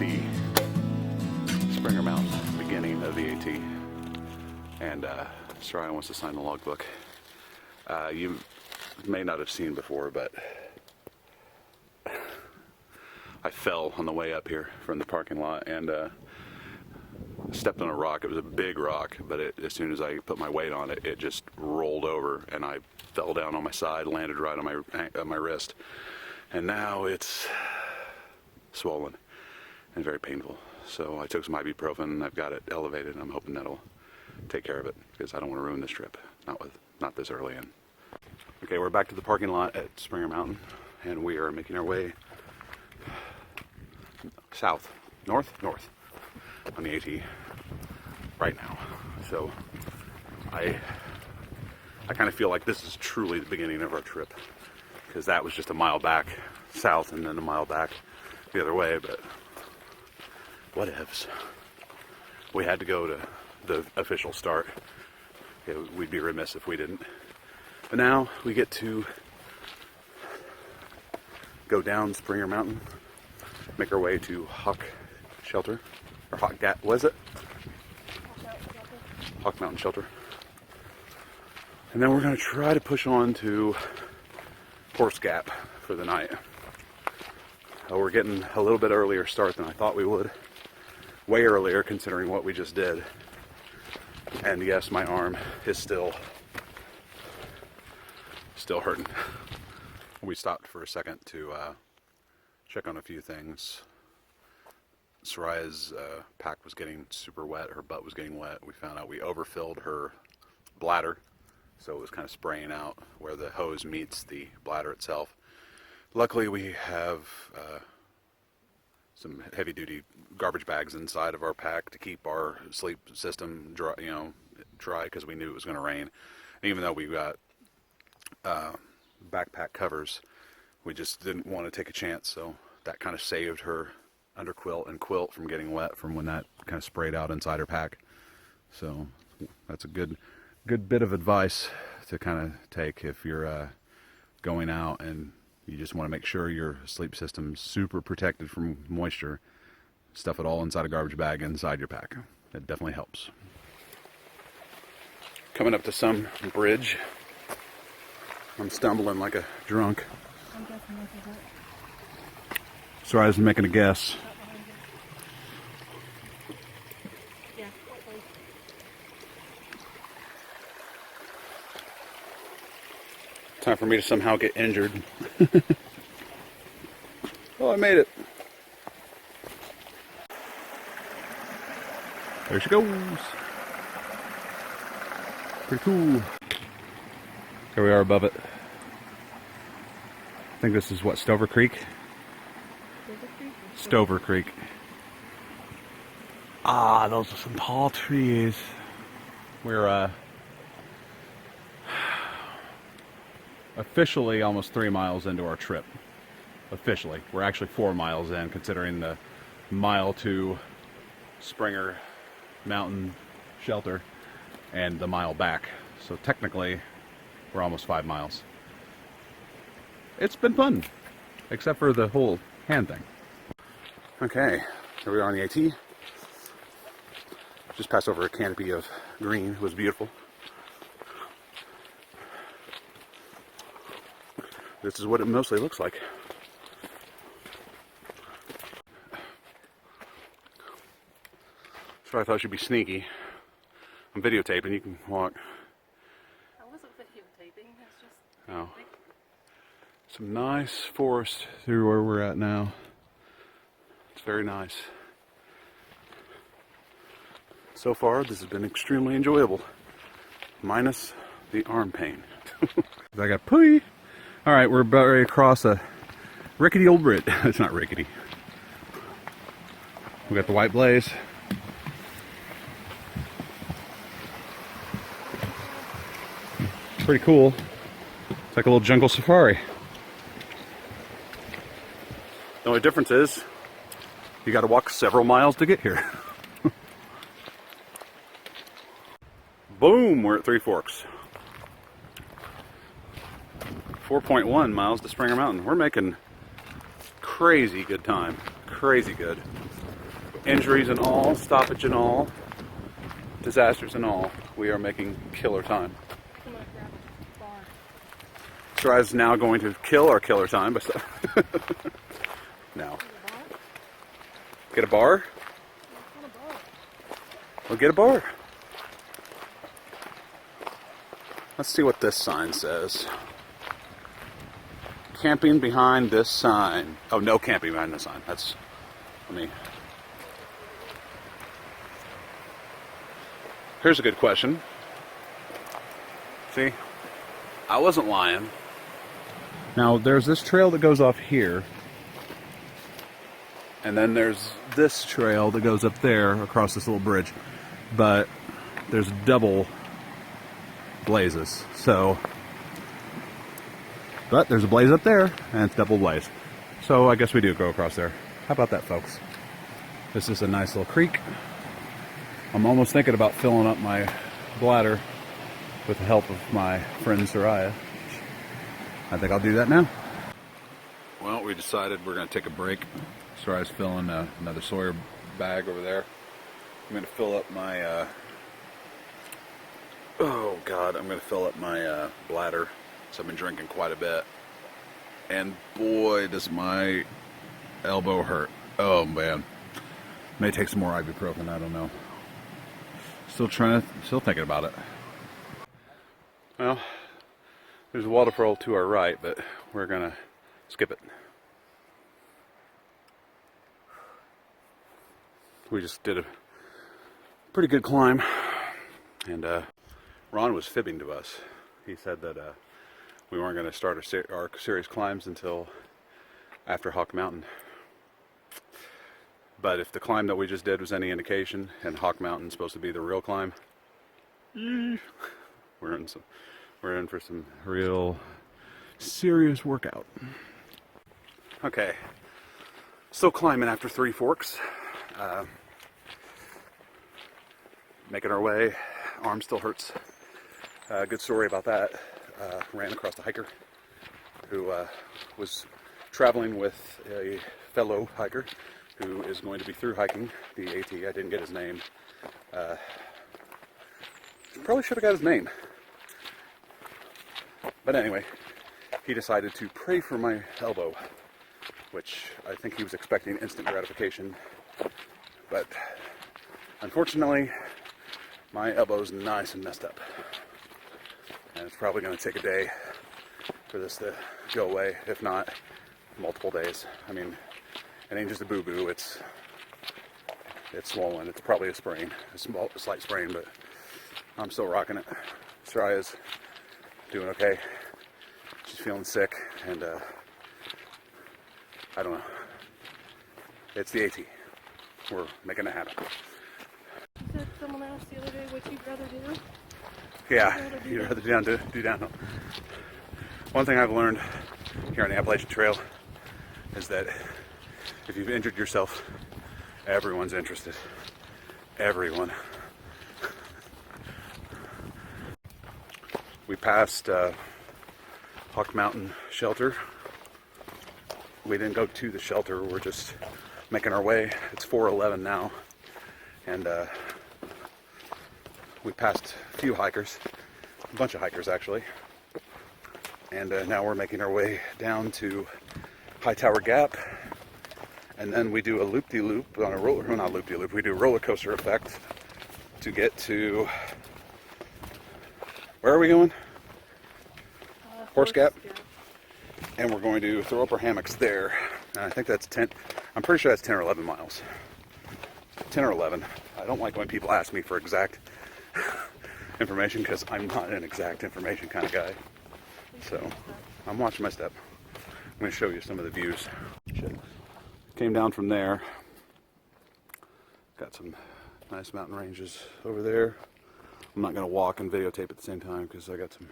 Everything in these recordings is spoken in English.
the Springer Mountain beginning of the AT, and Soraya wants to sign the logbook. You may not have seen before, but I fell on the way up here from the parking lot and stepped on a rock. It was a big rock, but as soon as I put my weight on it, it just rolled over, and I fell down on my side, landed right on my wrist, and now it's swollen and very painful. So I took some ibuprofen and I've got it elevated, and I'm hoping that'll take care of it, because I don't want to ruin this trip, not this early in. Okay, we're back to the parking lot at Springer Mountain, and we are making our way north on the AT right now. So I kind of feel like this is truly the beginning of our trip, because that was just a mile back south and then a mile back the other way, but whatevs. We had to go to the official start. We'd be remiss if we didn't. But now we get to go down Springer Mountain, make our way to Hawk Shelter, or Hawk Gap, was it? Hawk Mountain Shelter. And then we're going to try to push on to Horse Gap for the night. We're getting a little bit earlier start than I thought we would. Way earlier, considering what we just did. And yes, my arm is still hurting. We stopped for a second to check on a few things. Soraya's pack was getting super wet, her butt was getting wet. We found out we overfilled her bladder, so it was kind of spraying out where the hose meets the bladder itself. Luckily, we have some heavy-duty garbage bags inside of our pack to keep our sleep system dry, because we knew it was going to rain. And even though we got backpack covers, we just didn't want to take a chance, so that kind of saved her underquilt and quilt from getting wet from when that kind of sprayed out inside her pack. So that's a good bit of advice to kind of take if you're going out and you just want to make sure your sleep system's super protected from moisture. Stuff it all inside a garbage bag inside your pack. It definitely helps. Coming up to some bridge. I'm stumbling like a drunk. I'm guessing this is it. Sorry, I was making a guess. Yeah. Time for me to somehow get injured. Oh, I made it. There she goes. Pretty cool. Here we are above it. I think this is what, Stover Creek? Stover Creek. Ah, those are some tall trees. We're officially almost 3 miles into our trip. Officially. We're actually 4 miles in, considering the mile to Springer Mountain Shelter and the mile back. So technically, we're almost 5 miles. It's been fun, except for the whole hand thing. Okay, here we are on the AT. Just passed over a canopy of green. It was beautiful. This is what it mostly looks like. So I thought she'd be sneaky. I'm videotaping, you can walk. I wasn't videotaping, it's just... Oh. Some nice forest through where we're at now. It's very nice. So far, this has been extremely enjoyable. Minus the arm pain. I got pooey. Alright, we're about ready to cross a rickety old bridge. It's not rickety. We got the white blaze. Pretty cool. It's like a little jungle safari. The only difference is you got to walk several miles to get here. Boom, we're at Three Forks. 4.1 miles to Springer Mountain. We're making crazy good time. Crazy good. Injuries and all, stoppage and all, disasters and all, we are making killer time. I'm gonna grab a bar. Soraya is now going to kill our killer time, but now. Get a bar? Well, get a bar. Let's see what this sign says. Camping behind this sign. Oh, no camping behind this sign. That's, let me. Here's a good question. See, I wasn't lying. Now, there's this trail that goes off here. And then there's this trail that goes up there across this little bridge. But there's double blazes. So, but there's a blaze up there and it's double blaze. So I guess we do go across there. How about that, folks? This is a nice little creek. I'm almost thinking about filling up my bladder with the help of my friend Soraya. I think I'll do that now. Well, we decided we're going to take a break. Soraya's filling another Sawyer bag over there. I'm going to fill up my, oh God, I'm going to fill up my bladder. So I've been drinking quite a bit. And boy, does my elbow hurt. Oh man. May take some more ibuprofen, I don't know. Still thinking about it. Well, there's a waterfall to our right, but we're gonna skip it. We just did a pretty good climb, and Ron was fibbing to us. He said that we weren't going to start our serious climbs until after Hawk Mountain. But if the climb that we just did was any indication, and Hawk Mountain's supposed to be the real climb, we're in for some real serious workout. Okay, still climbing after Three Forks. Making our way. Arm still hurts. Good story about that. Ran across a hiker who was traveling with a fellow hiker who is going to be through hiking the AT. I didn't get his name. Probably should have got his name. But anyway, he decided to pray for my elbow, which I think he was expecting instant gratification. But unfortunately, my elbow's nice and messed up. And it's probably going to take a day for this to go away, if not multiple days. I mean, it ain't just a boo-boo, it's swollen. It's probably a sprain, a slight sprain, but I'm still rocking it. Soraya's doing okay. She's feeling sick, and I don't know. It's the AT. We're making it happen. You said someone asked the other day what you'd rather do? Yeah, you'd rather do downhill. One thing I've learned here on the Appalachian Trail is that if you've injured yourself, everyone's interested. Everyone. We passed Hawk Mountain Shelter. We didn't go to the shelter, we're just making our way. It's 4:11 now, and we passed a few hikers, a bunch of hikers actually, and now we're making our way down to High Tower Gap, and then we do a loop-de-loop on a roller, well, not loop-de-loop, we do roller coaster effect to get to, where are we going? Horse Gap. And we're going to throw up our hammocks there. And I think that's 10, I'm pretty sure that's 10 or 11 miles. 10 or 11. I don't like when people ask me for exact information because I'm not an exact information kind of guy. So, I'm watching my step. I'm going to show you some of the views. Shit. Came down from there. Got some nice mountain ranges over there. I'm not going to walk and videotape at the same time because I got some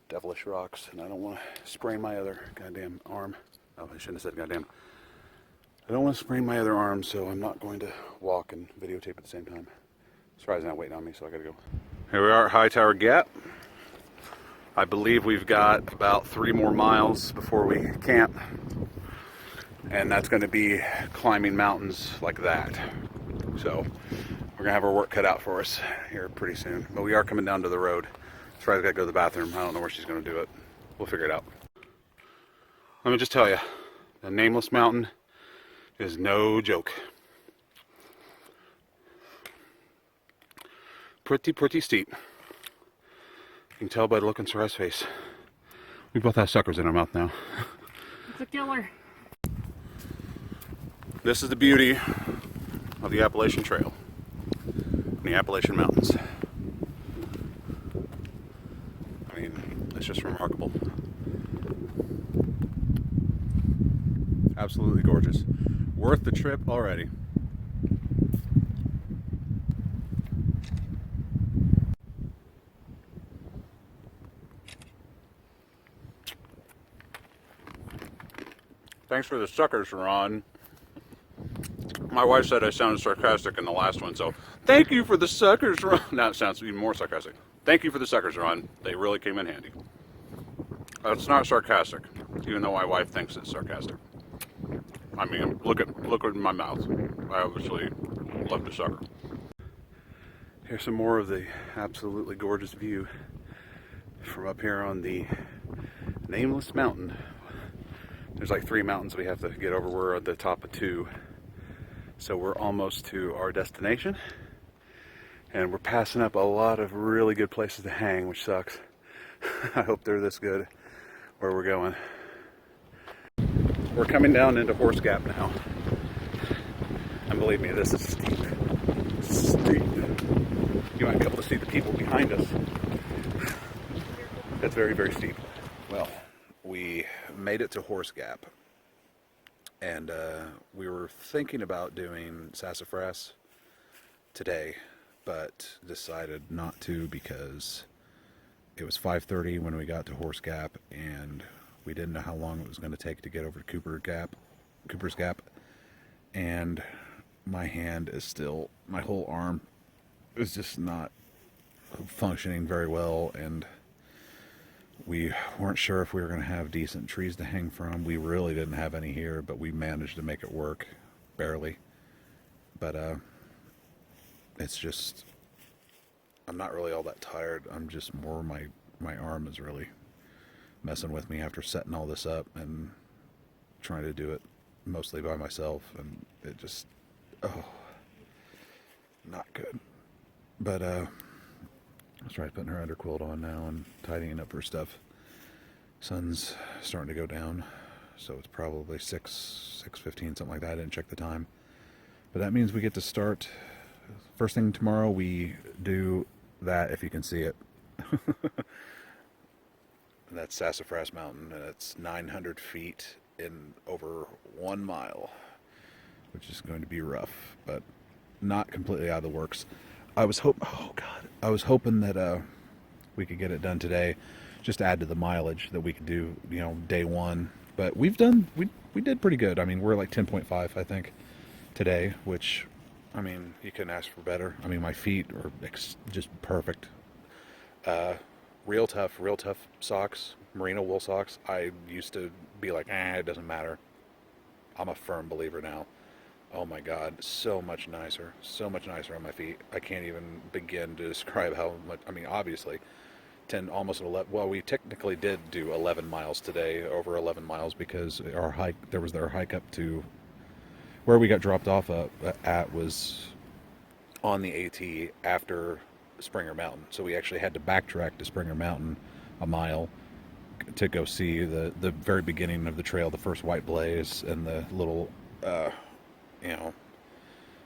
devilish rocks and I don't want to sprain my other goddamn arm. Oh, I shouldn't have said goddamn. I don't want to sprain my other arm, so I'm not going to walk and videotape at the same time. Soraya's not waiting on me, so I gotta go. Here we are at High Tower Gap. I believe we've got about 3 more miles before we camp. and that's going to be climbing mountains like that. So we're going to have our work cut out for us here pretty soon. But we are coming down to the road. Fry's got to go to the bathroom. I don't know where she's going to do it. We'll figure it out. Let me just tell you, the Nameless Mountain is no joke. Pretty steep. You can tell by the look on Sarah's face. We both have suckers in our mouth now. It's a killer. This is the beauty of the Appalachian Trail and the Appalachian Mountains. I mean, it's just remarkable. Absolutely gorgeous. Worth the trip already. Thanks for the suckers, Ron. My wife said I sounded sarcastic in the last one, so thank you for the suckers, Ron. Now it sounds even more sarcastic. Thank you for the suckers, Ron. They really came in handy. It's not sarcastic, even though my wife thinks it's sarcastic. I mean, look at my mouth. I obviously love the sucker. Here's some more of the absolutely gorgeous view from up here on the Nameless Mountain. There's like 3 mountains we have to get over. We're at the top of 2. So we're almost to our destination. And we're passing up a lot of really good places to hang, which sucks. I hope they're this good where we're going. We're coming down into Horse Gap now. And believe me, this is steep. Steep. You might be able to see the people behind us. It's very, very steep. Well, we made it to Horse Gap. And we were thinking about doing Sassafras today, but decided not to because it was 5:30 when we got to Horse Gap, and we didn't know how long it was going to take to get over to Cooper's Gap, and my hand is still, my whole arm is just not functioning very well, and we weren't sure if we were going to have decent trees to hang from. We really didn't have any here, but we managed to make it work, barely. But it's just, I'm not really all that tired. I'm just more, my arm is really messing with me after setting all this up and trying to do it mostly by myself, and it just, not good. But let's try putting her underquilt on now and tidying up her stuff. Sun's starting to go down, so it's probably 6:15, something like that. I didn't check the time, but that means we get to start first thing tomorrow. We do that, if you can see it. That's Sassafras Mountain, and it's 900 feet in over 1 mile, which is going to be rough, but not completely out of the works. I was hoping that we could get it done today, just to add to the mileage that we could do, day 1. But we did pretty good. I mean, we're like 10.5, I think, today, which, I mean, you couldn't ask for better. I mean, my feet are just perfect. Real tough socks, merino wool socks. I used to be like, it doesn't matter. I'm a firm believer now. Oh my God, so much nicer on my feet. I can't even begin to describe how much. I mean, obviously, 10, almost 11. Well, we technically did do 11 miles today, over 11 miles, because our hike up to where we got dropped off at was on the AT after Springer Mountain. So we actually had to backtrack to Springer Mountain a mile to go see the very beginning of the trail, the first white blaze, and the little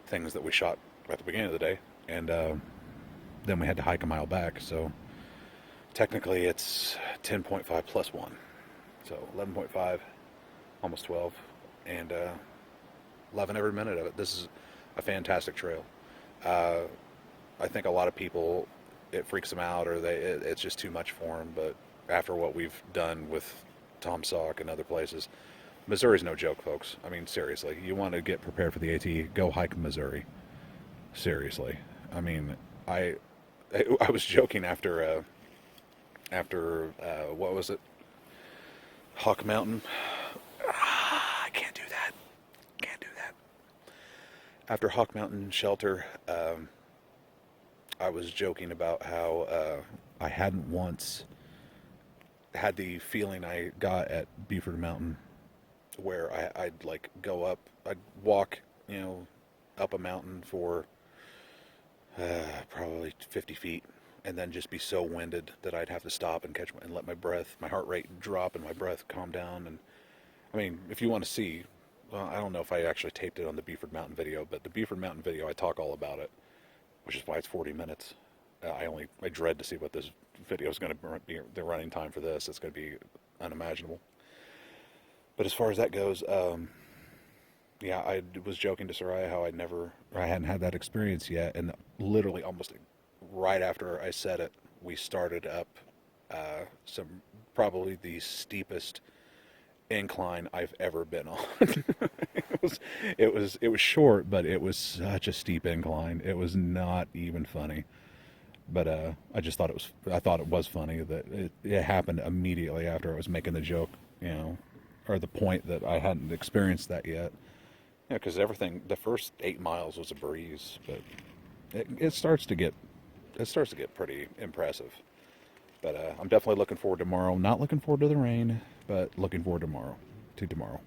things that we shot at the beginning of the day, and then we had to hike a mile back. So technically it's 10.5 plus 1, so 11.5, almost 12, and loving every minute of it. This is a fantastic trail. I think a lot of people, it freaks them out, or it's just too much for them, but after what we've done with Tom Sauk and other places, Missouri's no joke, folks. I mean, seriously, you want to get prepared for the AT, go hike Missouri. Seriously. I mean, I was joking after what was it? Hawk Mountain. I can't do that. after Hawk Mountain Shelter, I was joking about how I hadn't once had the feeling I got at Beaufort Mountain, where I'd like go up, I'd walk, up a mountain for probably 50 feet, and then just be so winded that I'd have to stop and catch and let my heart rate drop and my breath calm down. And I mean, if you want to see, well, I don't know if I actually taped it on the Beaufort Mountain video, but the Beaufort Mountain video, I talk all about it, which is why it's 40 minutes. I dread to see what this video is going to be, the running time for this. It's going to be unimaginable. But as far as that goes, yeah, I was joking to Soraya how I hadn't had that experience yet, and literally almost right after I said it, we started up probably the steepest incline I've ever been on. it was short, but it was such a steep incline. It was not even funny. But I just thought it was funny that it happened immediately after I was making the joke, or the point that I hadn't experienced that yet. Yeah, because the first 8 miles was a breeze, but it starts to get pretty impressive. But I'm definitely looking forward to tomorrow. Not looking forward to the rain, but looking forward to tomorrow.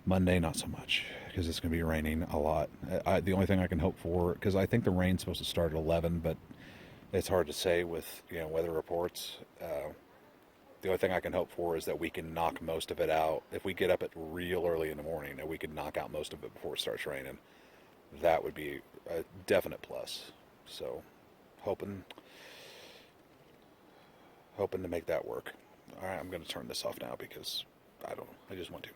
Monday, not so much, because it's going to be raining a lot. The only thing I can hope for, because I think the rain's supposed to start at 11, but it's hard to say with weather reports. The only thing I can hope for is that we can knock most of it out. If we get up at real early in the morning and we can knock out most of it before it starts raining, that would be a definite plus. So, hoping to make that work. All right, I'm going to turn this off now because I just want to.